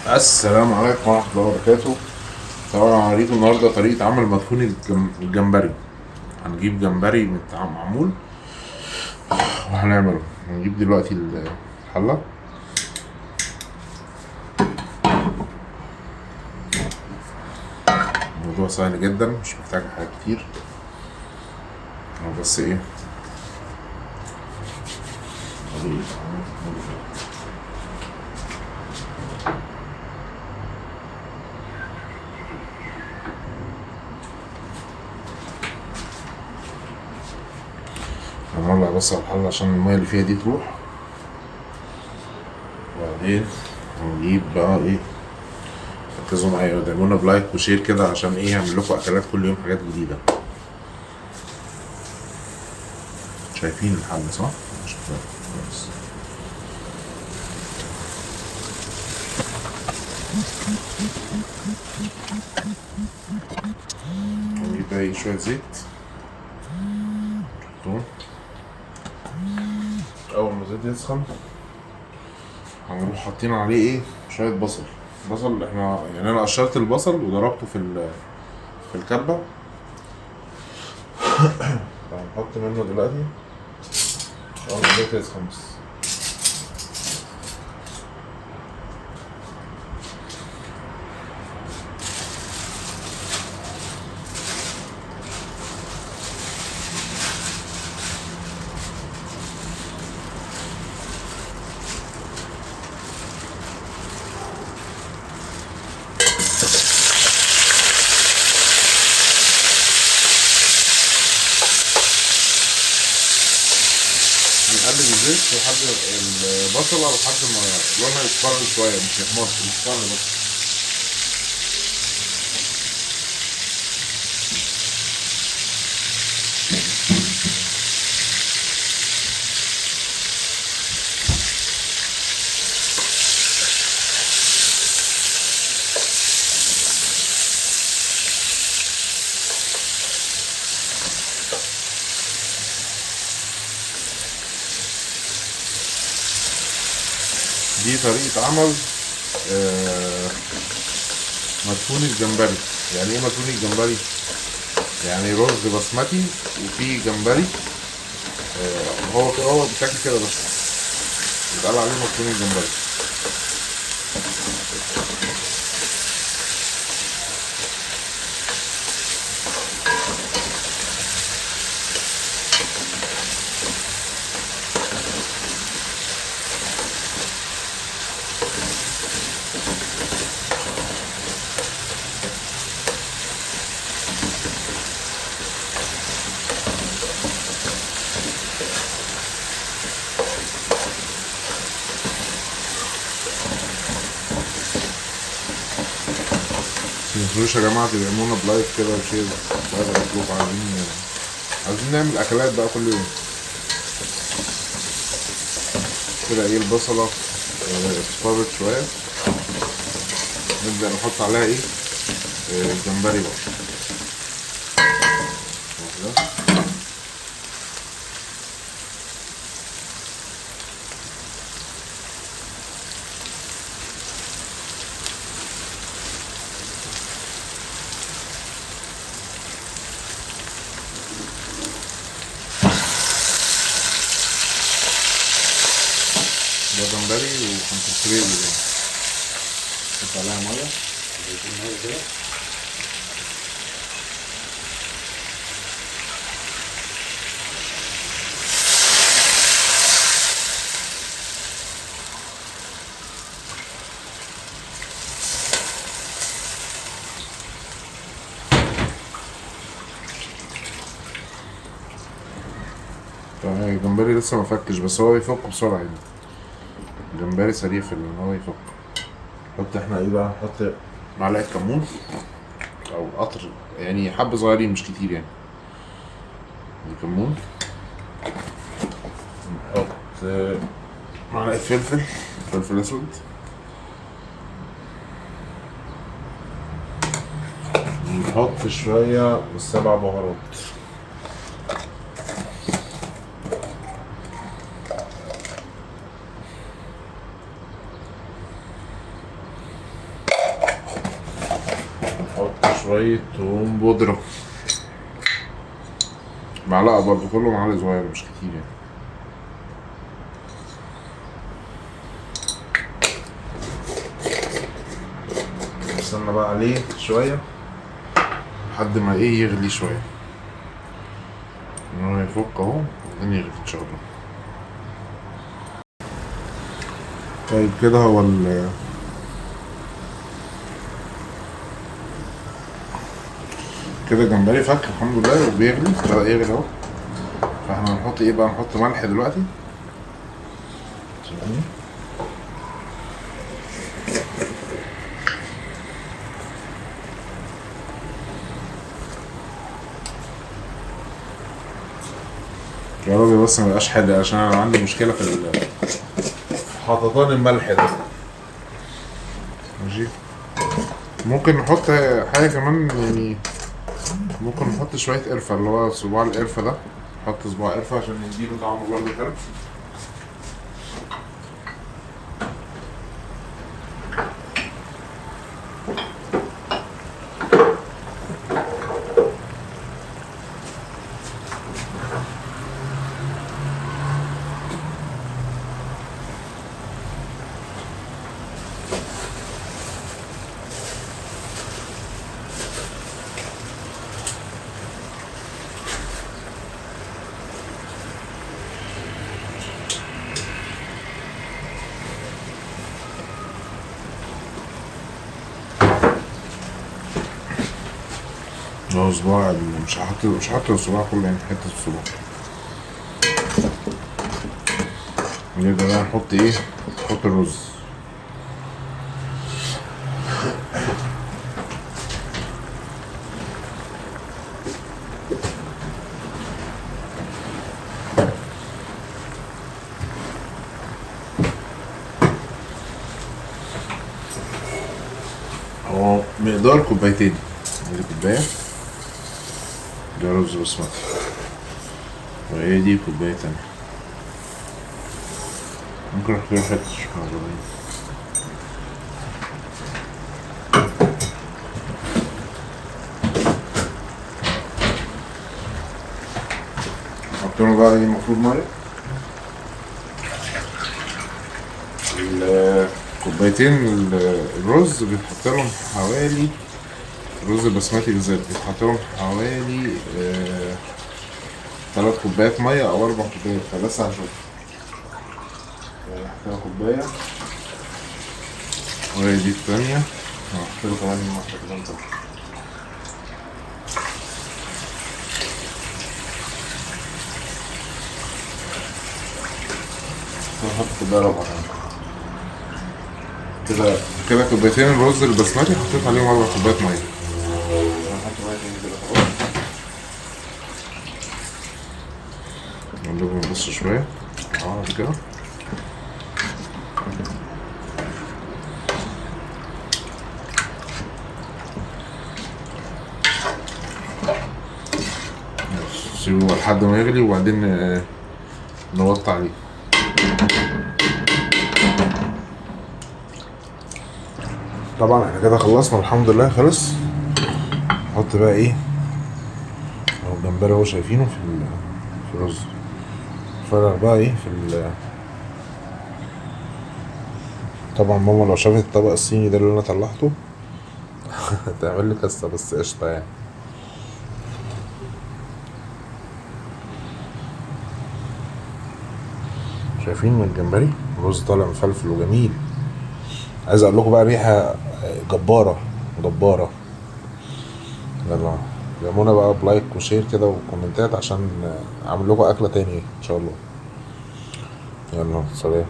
السلام عليكم ورحمة الله وبركاته. طبعا هوريكم النهاردة طريقة عمل مدفون الجمبري. هنجيب جمبري معمول وهنعمله. هنجيب دلوقتي الحلة. الموضوع سهل جدا، مش محتاج حاجات كتير. هو بس ايه، هنولع بس على الحلة عشان المية اللي فيها دي تروح. وبعدين هنجيب بقى ايه، ركزوا معايا ودعمونا بلايك وشير كده عشان ايه، هعمل لكم اكلات كل يوم، حاجات جديدة. شايفين الحل صح؟ مش كويس. هنجيب بقى ايه، شوية زيت. نحطهم. أول ما الزيت يسخن هنروح حاطين عليه ايه، شوية بصل احنا يعني انا قشرت البصل وضربته في الكبة. هنحط منه دلوقتي اول ما الزيت يسخن بس. هنقلب الزيت لحد البصلة لحد ما لونها يصفر شوية، مش يحمر، يصفر بس. دي طريقة عمل مدفون الجمبري. يعني ايه مدفون الجمبري؟ يعني رز بسمتي وفيه جمبري. هو بيتاكل كده بس، بيتقال عليه مدفون الجمبري. متنسوش يا جماعة تدعمونا بلايك كده وشير. بعد ما عايزين نعمل أكلات بقى كل يوم كده. ايه، البصلة اصفرت شوية، نبدأ نحط عليها ايه، الجمبري بقى. واحدة. ده جمبري وكونسنتريت ده. نحط عليها مية. مية كده. الجمبري لسه ما فكش، بس هو بيفك بسرعة يعني. الجمبري سريع في ان هو يفك. نحط احنا ايه بقى، نحط معلقة كمون او قطر، يعني حبة صغيرين مش كتير يعني. الكمون. نحط معلقة فلفل اسود. نحط شوية من السبع بهارات. شوية توم بودرة، معلقة برضه، كله معلقة صغيرة مش كتير يعني. استنى بقى عليه شوية لحد ما ايه يغلي شوية، ان هو يفك اهو وبعدين يغلي ان شاء الله. طيب كده هو كده الجمبري فك الحمد لله وبيغلي، بدأ يغلي اهو. فاحنا هنحط ايه بقى؟ نحط ملح دلوقتي. يا رب بس ميبقاش حادق، عشان انا عندي مشكلة في حططان الملح ده. ماشي. ممكن نحط حاجة كمان يعني، ممكن نحط شوية قرفة، اللي هو صباع القرفة ده، نحط صباع قرفة عشان نديله طعم برضه حلو. هو صباع، مش هحط الصباع كله يعني، حتة الصباع. نبدأ بقى نحط ايه؟ نحط الرز. هو مقدار كوبايتين، دي كوباية، ده رز بسمتي، وهي دي كوباية تانية. ممكن احط له حتة شوكولاتة. حطينا بقى ايه المفروض مية. كوبايتين الرز بيتحط لهم حوالي، الرز البسمتي بالذات بيتحط لهم حوالي 3 كوبايات مية أو 4 كوبايات، فبس هنشوف. هحط كوباية، وهي دي التانية، هحط له كمان واحدة كمان تانية. هحط كوباية رابعة كمان. كده كوبايتين الرز البسمتي حطيت عليهم 4 كوبايات مية. هحط مية تاني كده خلاص. نقلبهم بس شوية كده. سيبه لحد ما يغلي وبعدين نوطي عليه. طبعا احنا كده خلصنا الحمد لله، خلص. نحط بقى ايه اهو الجمبري اهو، شايفينه في الرز. فرق بقى ايه طبعا ماما لو شافت الطبق الصيني ده اللي انا طلعته هتعمل لي قصه، بس قشطه يعني. شايفين من الجمبري الرز طالع مفلفل وجميل. عايز اقول لكم بقى ريحه جباره جباره. يلا لمونا بقى بلايك وشير كده وكومنتات عشان اعمل لكم اكله تاني ان شاء الله. يلا سلام.